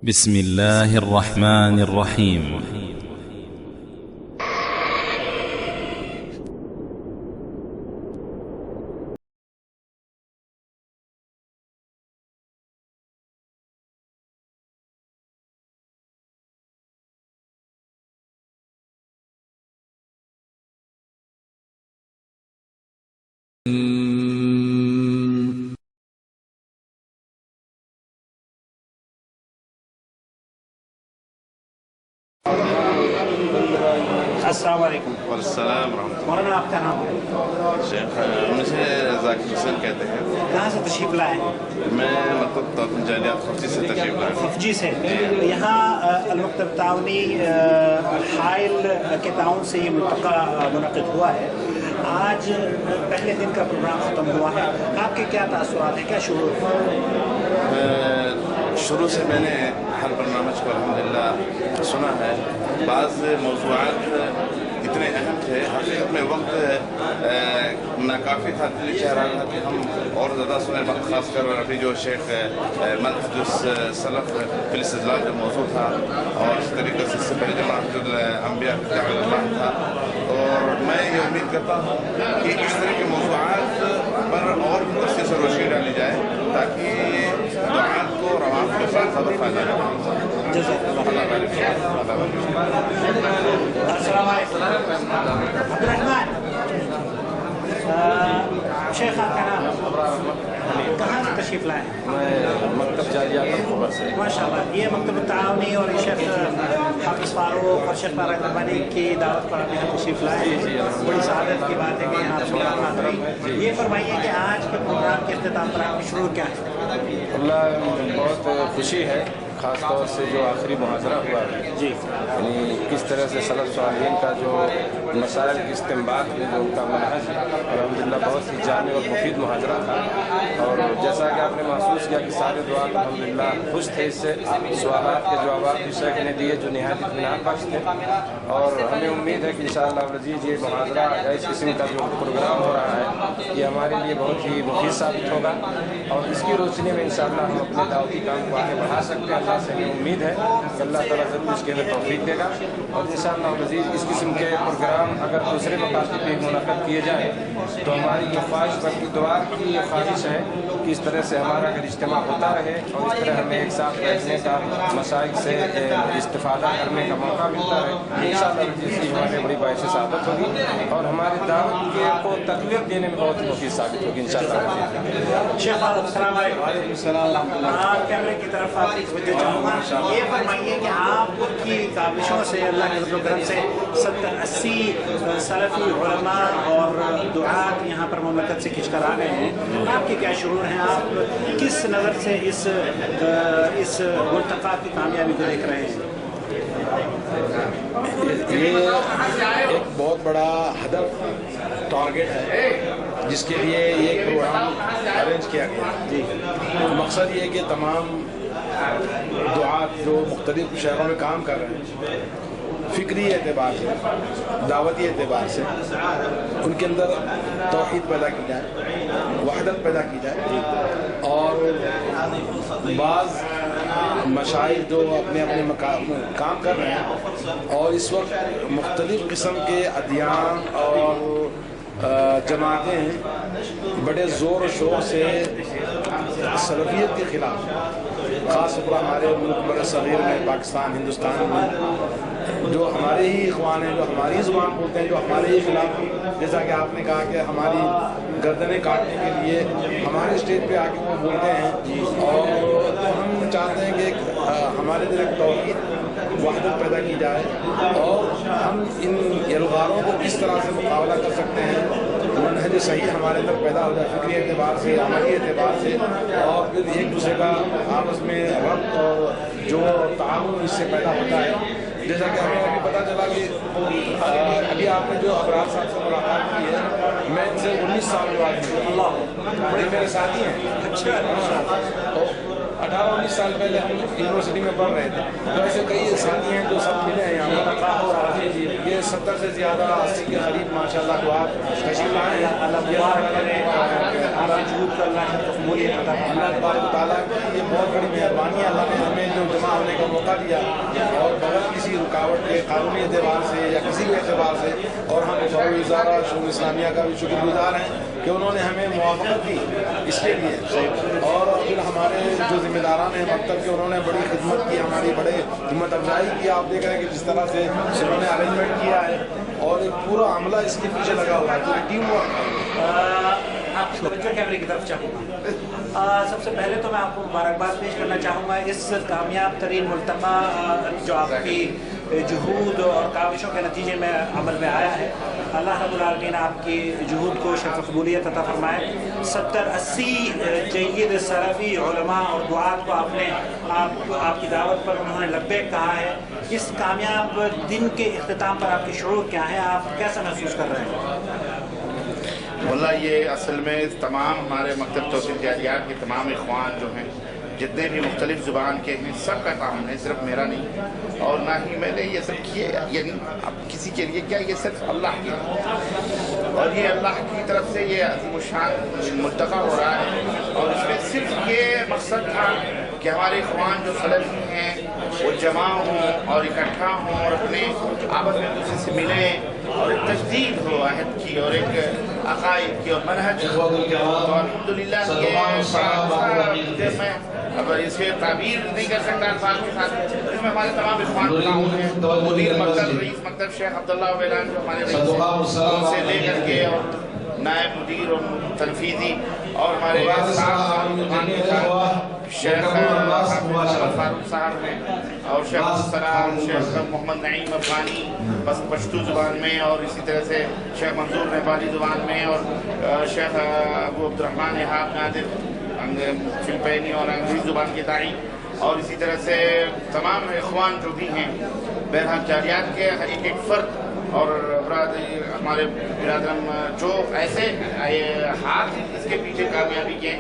بسم الله الرحمن الرحيم. السلام علیکم. والسلام ورحمۃ اللہ. مولانا آپ کا نام؟ شیخ مجھے ذاکر حسین کہتے ہیں. کہاں سے تشریف لائے ہیں؟ میں مکتب جالیات خفجی سے تشریف لایا ہوں. خفجی سے. یہاں المکتب تعاونی حائل کے تعاون سے یہ ملتقى منعقد ہوا ہے. آج پہلے دن کا پروگرام ختم ہوا ہے. آپ کے کیا تاثرات ہیں، کیا شعور؟ شروع سے میں نے ہر برنامج کو الحمدللہ سنا ہے. بعض موضوعات اتنے اہم تھے، حقیقت میں وقت ناکافی تھا. دل چاہ رہا تھا کہ ہم اور زیادہ سنیں، وقت خاص کر ابھی جو شیخ منہج السلف فی الاستدلال کا موضوع تھا، اور اس طریقے سے اس سے پہلے منہج الانبیاء فی دعوۃ اللہ تھا. اور میں یہ امید کرتا ہوں کہ اس طرح کے موضوعات پر اور بھی تفصیل سے روشنی ڈالی جائے تاکہ دعات کو روایت کے ساتھ زیادہ فائدہ ملے. السلام علیکم. عبدالرحمن، شیخ آپ کا نام؟ کہاں سے تشریف لائے ہیں؟ میں مکتب جالیات خبر سے. ماشاء اللہ. یہ مکتب تعاونی اور شیخ حافظ فاروق اور شیخ طارق رحمانی کی دعوت پر آپ یہاں تشریف لائے ہیں. بڑی سعادت کی بات ہے کہ یہاں آپ سے ملاقات ہوئی. یہ فرمائیے کہ آج کے پروگرام کے اختتام پر آپ کی شروع کیا ہے؟ اللہ بہت خوشی ہے، خاص طور سے جو آخری محاضرہ ہوا ہے، جی، یعنی کس طرح سے سلف صالحین کا جو مسائل کی استنباط میں جو ان کا منہج ہے، الحمدللہ بہت ہی جامع اور مفید محاضرہ تھا. اور جیسا کہ آپ نے محسوس کیا کہ سارے دعات الحمدللہ خوش تھے. اس سے سوالات کے جوابات بھی شیخ نے دیے جو نہایت اطمینان بخش تھے. اور ہمیں امید ہے کہ انشاءاللہ العزیز یہ محاضرہ یا اس قسم کا جو پروگرام ہو رہا ہے یہ ہمارے لیے بہت ہی مفید ثابت ہوگا، اور اس کی روشنی میں انشاءاللہ ہم اپنے دعوتی کام کو آگے بڑھا سکتے ہیں. اللہ سے ہمیں امید ہے کہ اللہ تعالیٰ ضرور اس کے ہمیں توفیق دے گا. اور انشاءاللہ العزیز اس قسم کے پروگرام اگر دوسرے مقاصد پہ منعقد کیے جائیں تو ہماری یہ خواہش بلکہ دعا کی یہ خواہش ہے کہ اس طرح سے ہمارا اگر اجتماع ہوتا رہے اور اس طرح ہمیں ایک ساتھ بیٹھنے کا، مسائل سے استفادہ کرنے کا موقع ملتا رہے، انشاءاللہ العزیز یہ ہمارے بڑی باعث سعادت ہوگی اور ہماری دعوت کے کو تقویت دینے میں بہت ہی مفید ثابت ہوگی انشاءاللہ. شیخ السلام علیکم. وعلیکم السلام. آپ کیمرے کی طرف آپ کی توجہ چاہوں گا. یہ فرمائیے کہ آپ کی کاوشوں سے، اللہ کے فضل و کرم سے 70-80 سلفی علماء اور دعات یہاں پر مملکت سے کھنچ کر آ گئے ہیں. آپ کے کیا شعور ہیں؟ آپ کس نظر سے اس ملتقى کی کامیابی کو دیکھ رہے ہیں؟ یہ ایک بہت بڑا ہدف، ٹارگٹ ہے جس کے لیے یہ پروگرام ارینج کیا گیا. جی، مقصد یہ ہے کہ تمام دعات جو مختلف شہروں میں کام کر رہے ہیں، فکری اعتبار سے، دعوتی اعتبار سے ان کے اندر توحید پیدا کی جائے، وحدت پیدا کی جائے. اور بعض مشائخ جو اپنے اپنے مقام میں کام کر رہے ہیں اور اس وقت مختلف قسم کے ادیان اور جماعتیں بڑے زور و شور سے سلفیت کے خلاف، خاص طور پر ہمارے ملک بر صغیر میں، پاکستان، ہندوستان میں جو ہمارے ہی اخوان ہیں، جو ہماری زبان بولتے ہیں، جو ہمارے ہی خلاف، جیسا کہ آپ نے کہا کہ ہماری گردنیں کاٹنے کے لیے ہمارے اسٹیج پہ آ کے وہ بولتے ہیں. اور ہم چاہتے ہیں کہ ہمارے دل ایک توحید، وحدت پیدا کی جائے اور ہم ان الغاروں کو کس طرح سے مقابلہ کر سکتے ہیں، منہج صحیح ہمارے اندر پیدا ہو جائے، فکری اعتبار سے، عملی اعتبار سے، اور پھر ایک دوسرے کا آپس میں ربط اور جو تعاون اس سے پیدا ہوتا ہے. جیسا کہ ہمیں ابھی پتہ چلا کہ ابھی آپ نے جو ابرار صاحب سے ملاقات کی ہے، میں ان سے 19 سال کے بعد اللہ بڑے میرے ساتھی ہیں. 18-19 سال پہلے ہم یونیورسٹی میں پڑھ رہے تھے، تو ایسے کئی ساتھی ہیں جو سب ملے ہیں یہاں پر. یہ 70 سے زیادہ 80 کے قریب ماشاءاللہ دعات تشریف لائے ہیں. اللہ تبارک و تعالیٰ کی یہ بہت بڑی مہربانی ہے. اللہ نے ہمیں جو جمع ہونے کا موقع دیا اور بغیر کسی رکاوٹ کے قانونی اعتبار سے یا کسی بھی اعتبار سے، اور ہم فوج وزارہ شعور اسلامیہ کا بھی شکر گزار ہیں کہ انہوں نے ہمیں موافقت دی اس کے لیے، اور پھر ہمارے جو ذمہ داران ہیں مکتب کے انہوں نے بڑی خدمت کی، ہماری بڑے ہمت افزائی کی. آپ دیکھ رہے ہیں کہ جس طرح سے انہوں نے ارینجمنٹ کیا ہے اور ایک پورا عملہ اس کے پیچھے لگا ہوا ہے، پوری ٹیم ورک. آپ کی توجہ کیمرے کی طرف چاہوں گا. سب سے پہلے تو میں آپ کو مبارکباد پیش کرنا چاہوں گا اس کامیاب ترین ملتقى جو آپ کی جہود اور کاوشوں کے نتیجے میں عمل میں آیا ہے. اللہ رب العالمین آپ کی جہود کو شرف قبولیت عطا فرمائے. 70-80 جید سلفی علماء اور دعات کو آپ کی دعوت پر انہوں نے لبیک کہا ہے. اس کامیاب دن کے اختتام پر آپ کے شعور کیا ہے؟ آپ کیسا محسوس کر رہے ہیں؟ واللہ یہ اصل میں تمام ہمارے مکتب توسیع جاریات کے تمام اخوان جو ہیں جتنے بھی مختلف زبان کے ہیں سب کا تعاون ہے، صرف میرا نہیں، اور نہ ہی میں نے یہ سب کیے، یعنی اب کسی کے لیے کیا، یہ صرف اللہ کے لیے، اور یہ اللہ کی طرف سے یہ عظیم الشان ملتقى ہو رہا ہے. اور اس میں صرف یہ مقصد تھا کہ ہمارے اخوان جو سلفی ہیں وہ جمع ہوں اور اکٹھا ہوں اور اپنے آپس میں دوسرے سے ملیں اور ایک تجدید ہو عہد کی اور ایک عقائد کی اور منہج ہو. تو الحمدللہ یہ میں اب اس کے تعبیر نہیں کر سکتا الفاظ کے ساتھ. اس میں ہمارے تمام اخوان تعاون ہیں، مدیر مکتب رئیس مکتب شیخ عبداللہ ویلان جو ہمارے رئیس ہیں ان سے لے کر کے اور نائب مدیر اور تنفیذی اور ہمارے شیخ فاروق صاحب ہیں اور شیخ السلام، شیخ محمد نعیم افغانی بس پشتو زبان میں، اور اسی طرح سے شیخ منظور نیپالی زبان میں، اور شیخ ابو عبدالرحمن احاب نادر فلپینی اور انگریزی زبان کے داعی، اور اسی طرح سے تمام اخوان جو بھی ہیں بہرحال جاریات کے ایک ایک فرد اور ہمارے برادرم جو ایسے ہاتھ اس کے پیچھے کامیابی کے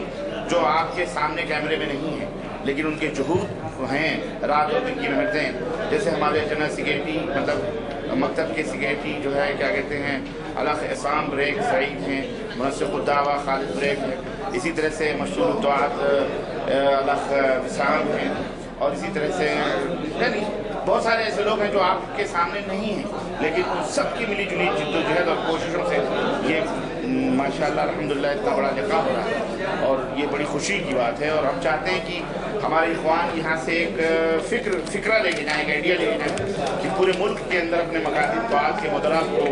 جو آپ کے سامنے کیمرے میں نہیں ہیں لیکن ان کے جہود ہیں، رات اور دن کی محنتیں. جیسے ہمارے جنرل سیکریٹری مطلب مکتب کے سیکریٹری جو ہے کیا کہتے ہیں الاخ احسان بریک سعید ہیں، منسق الدعوہ خالد بریک ہے، اسی طرح سے مشہور الدعات الاخ وسام ہیں، اور اسی طرح سے یعنی بہت سارے ایسے لوگ ہیں جو آپ کے سامنے نہیں ہیں لیکن ان سب کی ملی جلی جد و جہد اور کوششوں سے یہ ماشاءاللہ الحمدللہ اتنا بڑا لقاء ہو رہا ہے اور یہ بڑی خوشی کی بات ہے. اور ہم چاہتے ہیں کہ ہمارے اخوان یہاں سے ایک فکرہ لے کے جائیں، ایک آئیڈیا لے کے جائیں کہ پورے ملک کے اندر اپنے مکاتب دعات کے مدراء کو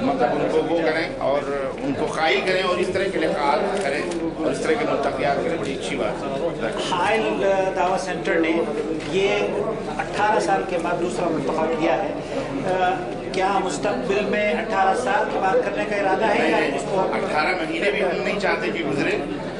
مطلب ان کو وہ کریں اور ان کو قائل کریں اور اس طرح کے لقاءات کریں اور اس طرح کے ملتقیات کریں. بڑی اچھی بات ہے. حائل دعوت سینٹر نے یہ 18 سال کے بعد دوسرا ملتقى کیا ہے. کیا مستقبل میں 18 سال کے بعد کرنے کا ارادہ ہے یا اس کو 18 مہینے بھی ہم نہیں چاہتے کہ گزرے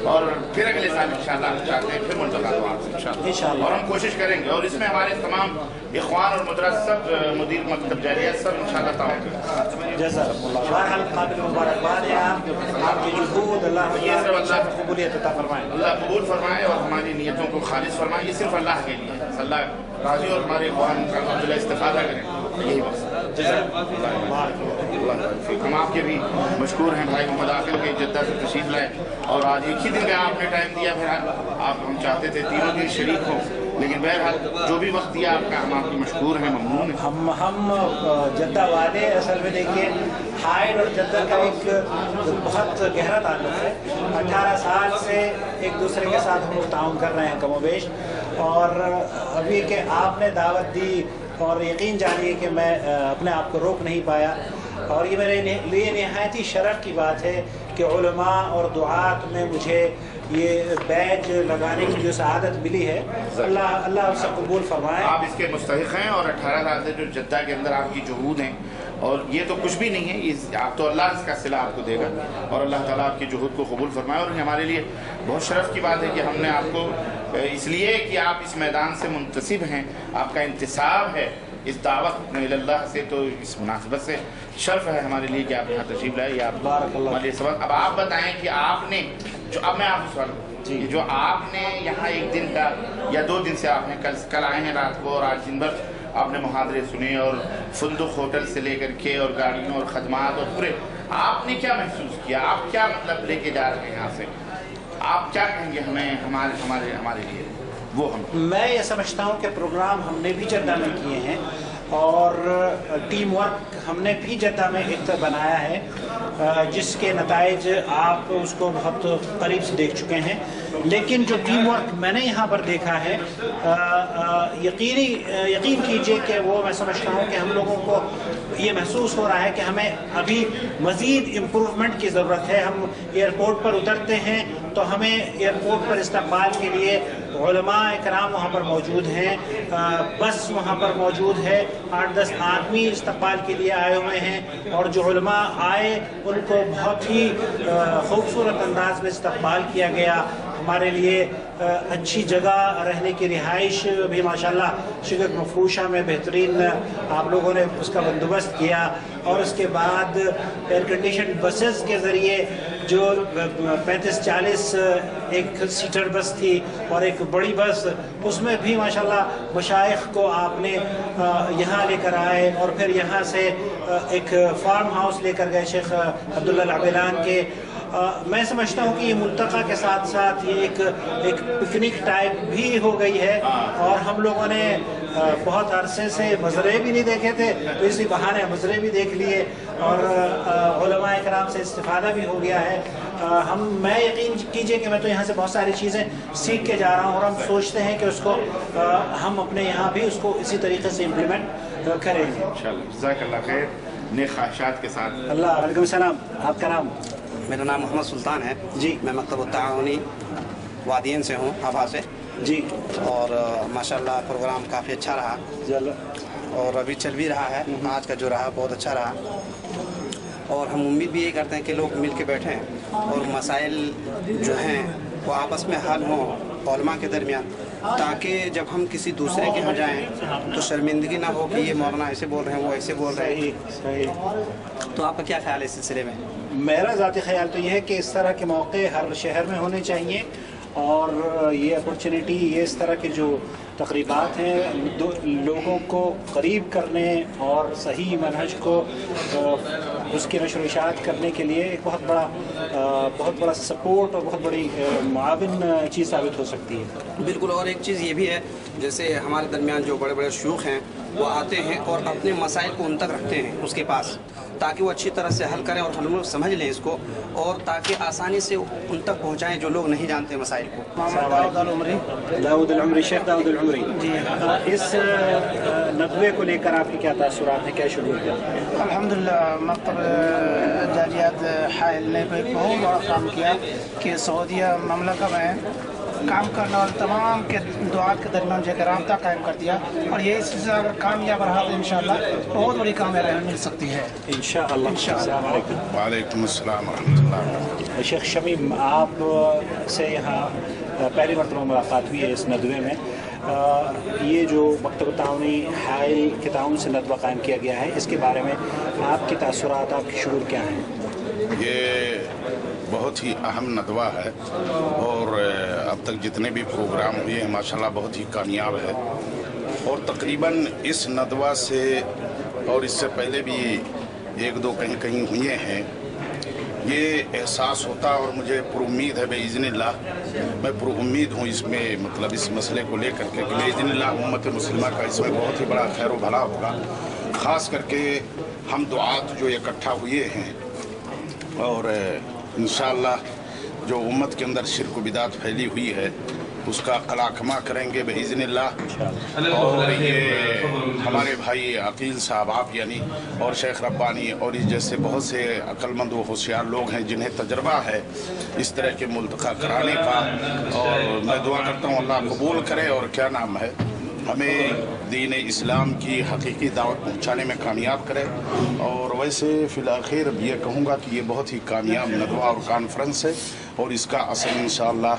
اور پھر اگلے سال انشاءاللہ ہم چاہتے ہیں پھر ملتقى دعات انشاءاللہ، اور ہم کوشش کریں گے اور اس میں ہمارے تمام اخوان اور مدراء سب مدیر مکتب جاریات سب انشاءاللہ تعاون کریں. جزاک اللہ. بہرحال قابل مبارکباد ہے آپ کی جہود. اللہ قبولیت عطا فرمائے، اللہ قبول فرمائے اور ہماری نیتوں کو خالص فرمائے. یہ صرف اللہ کے لیے ہے، اللہ راضی اور ہمارے اخوان کا الحمدللہ استفادہ کریں، یہی مقصد. ہم آپ کے بھی مشکور ہیں بھائی محمد عاقل کے جدہ سے تشریف لائے اور آج ایک ہی دن کا آپ نے ٹائم دیا. بہرحال آپ ہم چاہتے تھے تینوں دن شریک ہوں لیکن بہرحال جو بھی وقت دیا آپ کا ہم آپ کی مشکور ہیں، ممنون ہیں. ہم جدہ والے اصل میں دیکھیے حائل اور جدہ کا ایک بہت گہرا تعلق ہے. 18 سال سے ایک دوسرے کے ساتھ ہم تعاون کر رہے ہیں کم و بیش، اور ابھی کہ آپ نے دعوت دی اور یقین جانیے کہ میں اپنے آپ کو روک نہیں پایا. اور یہ میرے لیے نہایت ہی شرف کی بات ہے کہ علماء اور دعات میں مجھے یہ بیج لگانے کی جو سعادت ملی ہے، اللہ آپ سے قبول فرمائے. آپ اس کے مستحق ہیں اور 18 سال سے جو جدہ کے اندر آپ کی جہود ہیں اور یہ تو کچھ بھی نہیں ہے، آپ تو اللہ اس کا صلہ آپ کو دے گا اور اللہ تعالیٰ آپ کی جہود کو قبول فرمائے. اور ہمارے لیے بہت شرف کی بات ہے کہ ہم نے آپ کو اس لیے کہ آپ اس میدان سے منتسب ہیں، آپ کا انتساب ہے اس دعوت میں اللہ سے، تو اس مناسبت سے شرف ہے ہمارے لیے کہ آپ یہاں تشریف لائے. آپ ہمارے سبق. اب آپ بتائیں کہ آپ نے جو اب میں آپ کو سوال کروں جو آپ نے یہاں ایک دن کا یا 2 دن سے آپ نے کل آئے ہیں رات کو اور آج دن بھر آپ نے محاضرے سنے اور فندق ہوٹل سے لے کر کے اور گاڑیوں اور خدمات اور پورے آپ نے کیا محسوس کیا؟ آپ کیا مطلب لے کے جا رہے ہیں یہاں سے؟ آپ کیا کہیں گے ہمیں ہمارے لیے؟ وہ ہم میں یہ سمجھتا ہوں کہ پروگرام ہم نے بھی جدہ میں کیے ہیں اور ٹیم ورک ہم نے بھی جدہ میں ایک بنایا ہے جس کے نتائج آپ اس کو بہت قریب سے دیکھ چکے ہیں، لیکن جو ٹیم ورک میں نے یہاں پر دیکھا ہے یقین کیجئے کہ وہ میں سمجھتا ہوں کہ ہم لوگوں کو یہ محسوس ہو رہا ہے کہ ہمیں ابھی مزید امپروومنٹ کی ضرورت ہے۔ ہم ایئرپورٹ پر اترتے ہیں تو ہمیں ایئرپورٹ پر استقبال کے لیے علماء کرام وہاں پر موجود ہیں، بس وہاں پر موجود ہے، 8-10 آدمی استقبال کے لیے آئے ہوئے ہیں، اور جو علماء آئے ان کو بہت ہی خوبصورت انداز میں استقبال کیا گیا۔ ہمارے لیے اچھی جگہ رہنے کی رہائش بھی ماشاءاللہ شقق مفروشہ میں بہترین آپ لوگوں نے اس کا بندوبست کیا، اور اس کے بعد ایئر کنڈیشن بسز کے ذریعے جو 35-40 ایک سیٹر بس تھی اور ایک بڑی بس، اس میں بھی ماشاءاللہ مشائخ کو آپ نے یہاں لے کر آئے، اور پھر یہاں سے ایک فارم ہاؤس لے کر گئے شیخ عبداللہ العبیلان کے۔ میں سمجھتا ہوں کہ یہ ملتقى کے ساتھ ساتھ یہ ایک پکنک ٹائپ بھی ہو گئی ہے، اور ہم لوگوں نے بہت عرصے سے مزرعے بھی نہیں دیکھے تھے تو اسی بہانے مزرعے بھی دیکھ لیے، اور علماء کرام سے استفادہ بھی ہو گیا ہے۔ میں یقین کیجئے کہ میں تو یہاں سے بہت ساری چیزیں سیکھ کے جا رہا ہوں، اور ہم سوچتے ہیں کہ اس کو ہم اپنے یہاں بھی اس کو اسی طریقے سے امپلیمنٹ کریں گے انشاءاللہ۔ جزاک اللہ خیر، نیک خواہشات کے ساتھ۔ اللہ علیکم السلام، آپ کا نام؟ میرا نام محمد سلطان ہے جی، میں مکتب التعاونی وادین سے ہوں، آبا سے جی، اور ماشاءاللہ پروگرام کافی اچھا رہا اور ابھی چل بھی رہا ہے۔ آج کا جو رہا بہت اچھا رہا، اور ہم امید بھی یہ کرتے ہیں کہ لوگ مل کے بیٹھیں اور مسائل جو ہیں وہ آپس میں حل ہوں علماء کے درمیان، تاکہ جب ہم کسی دوسرے کے یہاں جائیں تو شرمندگی نہ ہو کہ یہ مولانا ایسے بول رہے ہیں، وہ ایسے بول رہے ہیں۔ صحیح۔ تو آپ کا کیا خیال ہے اس سلسلے میں؟ میرا ذاتی خیال تو یہ ہے کہ اس طرح کے موقع ہر شہر میں ہونے چاہیے، اور یہ اپرچونٹی، یہ اس طرح کے جو تقریبات ہیں لوگوں کو قریب کرنے اور صحیح منہج کو اس کی نشر و اشاعت کرنے کے لیے ایک بہت بڑا سپورٹ اور بہت بڑی معاون چیز ثابت ہو سکتی ہے۔ بالکل، اور ایک چیز یہ بھی ہے، جیسے ہمارے درمیان جو بڑے بڑے شیوخ ہیں وہ آتے ہیں اور اپنے مسائل کو ان تک رکھتے ہیں اس کے پاس، تاکہ وہ اچھی طرح سے حل کریں اور ہم لوگ سمجھ لیں اس کو، اور تاکہ آسانی سے ان تک پہنچائیں جو لوگ نہیں جانتے مسائل کو۔ داؤد العمری، شیخ داؤد العمری جی، اس ندوے کو لے کر آپ کے کیا تاثرات ہیں، کیا شروع ہے؟ الحمدللہ مکتب جالیات حائل نے ایک بہت بڑا کام کیا کہ سعودیہ مملکہ میں کام کرنے والے تمام کے دعات کے درمیان جو ہے رابطہ قائم کر دیا، اور یہ سلسلہ اگر کامیاب رہا تو انشاءاللہ بہت بڑی کامیابی مل سکتی ہے انشاءاللہ۔ السلام علیکم۔ وعلیکم السلام ورحمۃ اللہ۔ شیخ شمیم، آپ سے یہاں پہلی مرتبہ ملاقات ہوئی ہے اس ندوے میں، یہ جو مکتب التعاونی حائل کے تعاون سے ندوہ قائم کیا گیا ہے، اس کے بارے میں آپ کے تاثرات، آپ کے شعور کیا ہیں؟ یہ بہت ہی اہم ندوہ ہے، اور اب تک جتنے بھی پروگرام ہوئے ہیں ماشاءاللہ بہت ہی کامیاب ہے، اور تقریباً اس ندوہ سے اور اس سے پہلے بھی ایک دو کہیں ہوئے ہیں، یہ احساس ہوتا، اور مجھے پر امید ہے باذن اللہ، میں پر امید ہوں اس میں، مطلب اس مسئلے کو لے کر کے کہ باذن اللہ امت مسلمہ کا اس میں بہت ہی بڑا خیر و بھلا ہوگا، خاص کر کے ہم دعات جو اکٹھا ہوئے ہیں، اور انشاءاللہ جو امت کے اندر شرک و بدعت پھیلی ہوئی ہے اس کا قلع کما کریں گے باذن اللہ۔ اور یہ ہمارے بھائی عقیل صاحب آپ یعنی اور شیخ ربانی اور اس جیسے بہت سے عقل مند و ہوشیار لوگ ہیں جنہیں تجربہ ہے اس طرح کے ملتقى کرانے کا، اور میں دعا کرتا ہوں اللہ قبول کرے، اور کیا نام ہے، ہمیں دین اسلام کی حقیقی دعوت پہنچانے میں کامیاب کرے۔ اور ویسے فی الآخر یہ کہوں گا کہ یہ بہت ہی کامیاب ندوہ اور کانفرنس ہے، اور اس کا اثر انشاءاللہ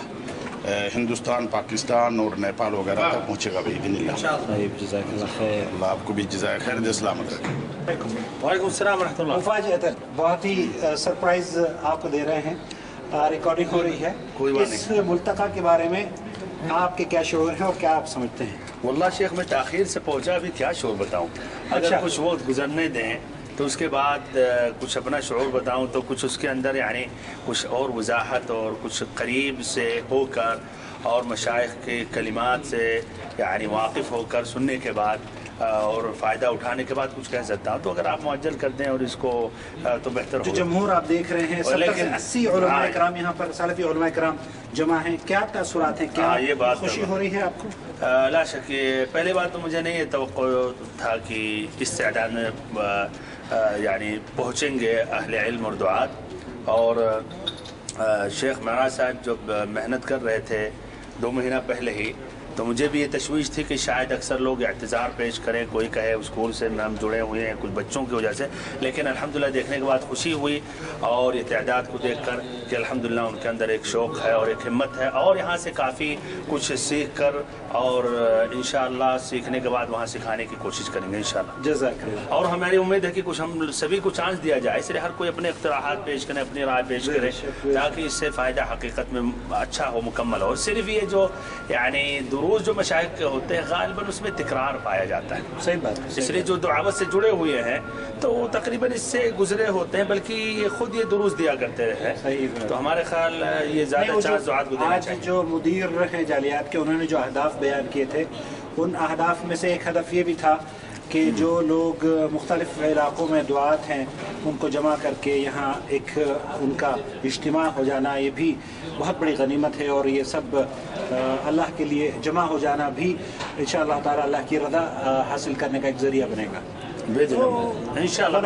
ہندوستان، پاکستان اور نیپال وغیرہ تک پہنچے گا باذن اللہ۔ جزاک اللہ خیر۔ اللہ آپ کو بھی جزائے خیر دے، سلامت رکھے۔ وعلیکم السلام ورحمۃ اللہ۔ مفاجأتاً بہت ہی سرپرائز آپ کو دے رہے ہیں، ریکارڈنگ ہو رہی ہے، اس ملتقى کے بارے میں آپ کے کیا شعور ہیں اور کیا آپ سمجھتے ہیں؟ واللہ شیخ میں تاخیر سے پہنچا، بھی کیا شعور بتاؤں، اگر کچھ وقت گزرنے دیں تو اس کے بعد کچھ اپنا شعور بتاؤں تو کچھ اس کے اندر یعنی کچھ اور وضاحت اور کچھ قریب سے ہو کر اور مشائخ کے کلمات سے یعنی واقف ہو کر سننے کے بعد اور فائدہ اٹھانے کے بعد کچھ کہہ سکتا ہوں. تو اگر آپ معجل کر دیں اور اس کو تو بہتر جو جمہور آپ دیکھ رہے ہیں 70 سے 80 علماء کرام یہاں پر سلفی علماء کرام جمع ہیں, کیا تاثرات ہیں, کیا یہ بات خوشی ہو رہی ہے آپ کو؟ لا شک. پہلے بات تو مجھے نہیں توقع تھا کہ اس تعداد میں یعنی پہنچیں گے اہل علم اور دعات. اور شیخ معراج صاحب جب محنت کر رہے تھے 2 مہینہ پہلے ہی, تو مجھے بھی یہ تشویش تھی کہ شاید اکثر لوگ اعتذار پیش کریں, کوئی کہے اسکول سے ہم جڑے ہوئے ہیں کچھ بچوں کی وجہ سے, لیکن الحمدللہ دیکھنے کے بعد خوشی ہوئی اور یہ تعداد کو دیکھ کر کہ الحمدللہ ان کے اندر ایک شوق ہے اور ایک ہمت ہے, اور یہاں سے کافی کچھ سیکھ کر اور انشاءاللہ سیکھنے کے بعد وہاں سکھانے کی کوشش کریں گے انشاءاللہ. جزاک اللہ. اور ہماری امید ہے کہ کچھ ہم سبھی کو چانس دیا جائے, اس لیے ہر کوئی اپنے اقتراحات پیش کریں, اپنی رائے پیش کرے, تاکہ اس سے فائدہ حقیقت میں اچھا ہو, مکمل ہو. اور صرف یہ جو یعنی دروس جو مشائخ کے ہوتے ہیں غالباً اس میں تکرار پایا جاتا ہے. صحیح بات. اس لیے جو دعوت سے جڑے ہوئے ہیں تو وہ تقریباً اس سے گزرے ہوتے ہیں, بلکہ یہ خود یہ دروس دیا کرتے ہیں. تو ہمارے خیال یہ زیادہ چانس دعات کو دینا چاہیے. آج جو مدیر ہیں جالیات کے, انہوں نے جو اہداف بیان کیے تھے, ان اہداف میں سے ایک ہدف یہ بھی تھا کہ جو لوگ مختلف علاقوں میں دعات ہیں ان کو جمع کر کے یہاں ایک ان کا اجتماع ہو جانا, یہ بھی بہت بڑی غنیمت ہے. اور یہ سب اللہ کے لیے جمع ہو جانا بھی انشاءاللہ تعالی اللہ کی رضا حاصل کرنے کا ایک ذریعہ بنے گا. انشاءاللہ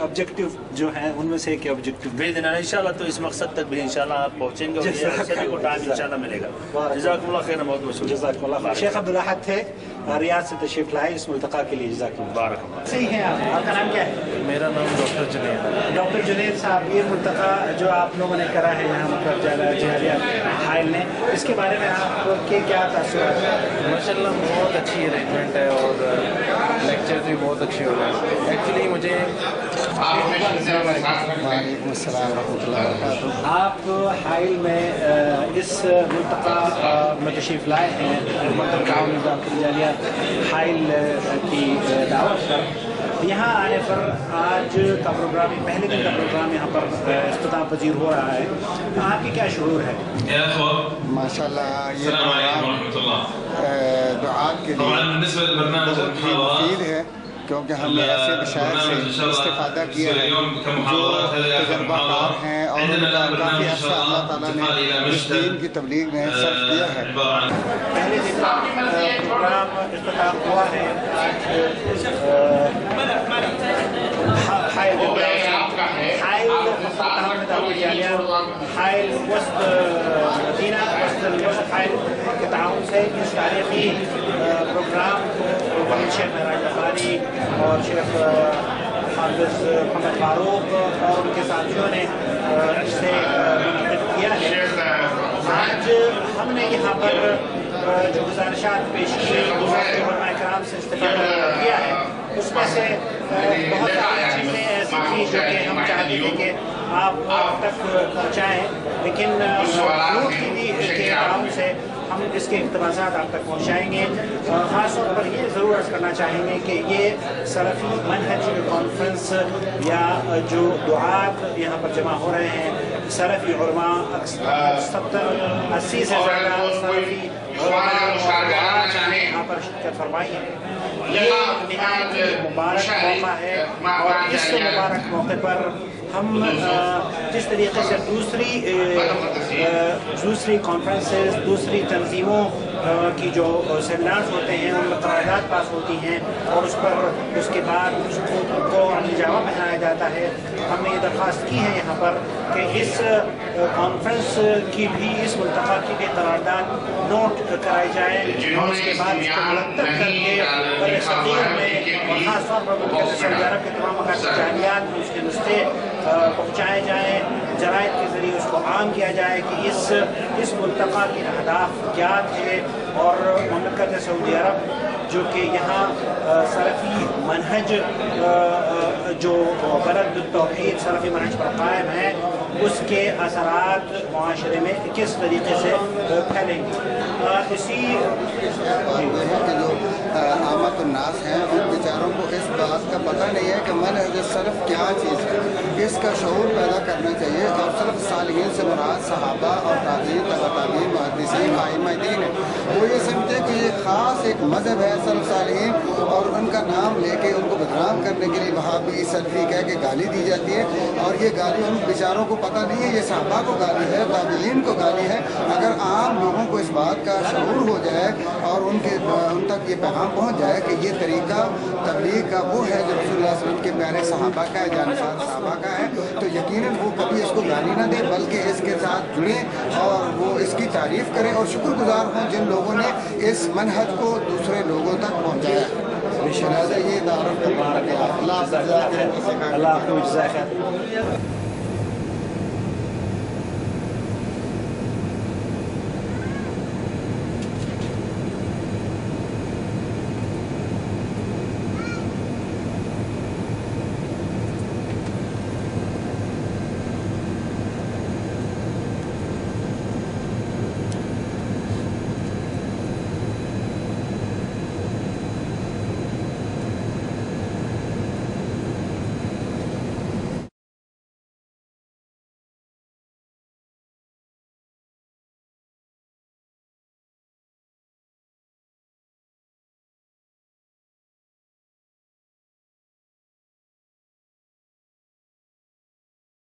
آبجیکٹو جو ہیں ان میں سے ایک آبجیکٹو بھیجنا انشاءاللہ, تو اس مقصد تک بھی انشاءاللہ آپ پہنچیں گے اور سبھی کو ٹائم انشاءاللہ ملے گا. جزاکم اللہ خیر. بہت بہت شکریہ. جزاک اللہ خیر. شیخ عبدالاحد تھے ریاض سے تشریف لائے اس ملتقى کے لیے. جزاک اللہ. بارک اللہ. صحیح ہے. آپ کا نام کیا ہے؟ میرا نام ڈاکٹر جنید ہے. ڈاکٹر جنید صاحب, یہ ملتقى جو آپ لوگوں نے کرا ہے یہاں مطلب جالیات حائل نے, اس کے بارے میں آپ کے کیا تاثرات ہیں؟ ماشاءاللہ بہت اچھی ارینجمنٹ ہے اور لیکچر بھی بہت اچھے ہو رہے ہیں. ایکچولی مجھے وعلیکم السلام ورحمۃ اللہ وبرکاتہ. آپ حائل میں اس ملتقى میں تشریف لائے ہیں مطلب تعاون جالیات حائل کی دعوت پر. یہاں آنے پر آج کا پروگرام, پہلے دن کا پروگرام یہاں پر اختتام پذیر ہو رہا ہے, آپ کی کیا شعور ہے؟ ماشاءاللہ یہ پروگرام دعات کے لیے بہت ہی مفید ہے, کیونکہ ہم نے ایسے مشاہد سے استفادہ کیا ہے جو تجربہ کار ہیں اور ان کا کافی عرصہ اللہ تعالیٰ نے اس دین کی تبلیغ میں صرف کیا ہے. پہلے دن کا پروگرام اختتام ہوا ہے حائل وسط مدینہ وسط حائل کے تعاون سے اس تاریخی پروگرام کو شیخ معراج بخاری اور شیخ حافظ محمد فاروق اور ان کے ساتھیوں نے اس سے منعقد کیا ہے. آج ہم نے یہاں پر جو گزارشات پیش کی علماء کرام سے استفادہ کیا ہے, اس میں سے بہت ساری چیزیں ایسی تھیں جو کہ ہم چاہتے تھے کہ آپ تک پہنچائیں, لیکن نور ٹی وی کے تعاون سے ہم اس کے اقتباسات آپ تک پہنچائیں گے. خاص طور پر یہ ضرور عرض کرنا چاہیں گے کہ یہ سلفی منہج کانفرنس یا جو دعات یہاں پر جمع ہو رہے ہیں, سلفی علماء 70-80 سے زیادہ سلفی علماء یہاں پر شرکت فرمائی ہے. یہ نہایت مبارک موقع ہے, اور اس مبارک موقع پر ہم جس طریقے سے دوسری کانفرنسز, دوسری تنظیموں کی جو سیمینارز ہوتے ہیں ان میں قرارداد پاس ہوتی ہیں اور اس پر اس کے بعد اس کو عملی جامہ پہنایا جاتا ہے, ہم نے یہ درخواست کی ہے یہاں پر کہ اس کانفرنس کی بھی, اس ملتقى کی بھی قرارداد نوٹ کرائی جائے اور اس کے بعد اس کو مرتب کر کے بر صغیر میں اور خاص طور پر مملکت سعودی عرب کے تمام مقاصد جالیات میں اس کے نسخے پہنچائے جائیں, جرائد کے ذریعے اس کو عام کیا جائے کہ اس ملتقى کے اہداف کیا تھے, اور مملکت سعودی عرب جو کہ یہاں سلفی منہج جو بلد التوحید سلفی منہج پر قائم ہے, اس کے اثرات معاشرے میں کس طریقے سے پھیلیں گے. اسی جو عامت الناس ہیں ان بیچاروں بیچاروں کو اس بات کا پتہ نہیں ہے کہ منہج سلف کیا چیز ہے، اس کا شعور پیدا کرنا چاہیے. اور سلف صالحین سے مراد صحابہ اور تابعین، تبع تابعین، محدثین، ائمہ دین ہے. وہ یہ سمجھتے کہ یہ خاص ایک مذہب ہے سلف صالحین، اور ان کا نام لے کے ان کو بدنام کرنے کے لیے وہابی سلفی کہہ کے گالی دی جاتی ہے. اور یہ گالی ان بیچاروں کو پتہ نہیں ہے یہ صحابہ کو گالی ہے، تابعین کو گالی ہے. اگر عام لوگوں کو اس بات کا شعور ہو جائے اور ان تک یہ پیغام پہنچ جائے کہ یہ طریقہ تبلیغ کا وہ ہے جو رسول اللہ صلی اللہ علیہ وسلم کے پیارے صحابہ کا ہے، جانشین صحابہ کا ہے، تو یقیناً وہ کبھی اس کو گالی نہ دے بلکہ اس کے ساتھ جڑیں اور وہ اس کی تعریف کریں اور شکر گزار ہوں جن لوگوں نے اس منہج کو دوسرے لوگوں تک پہنچایا ہے. لہٰذا یہ تعارف اللہ آپ کو جزائے خیر.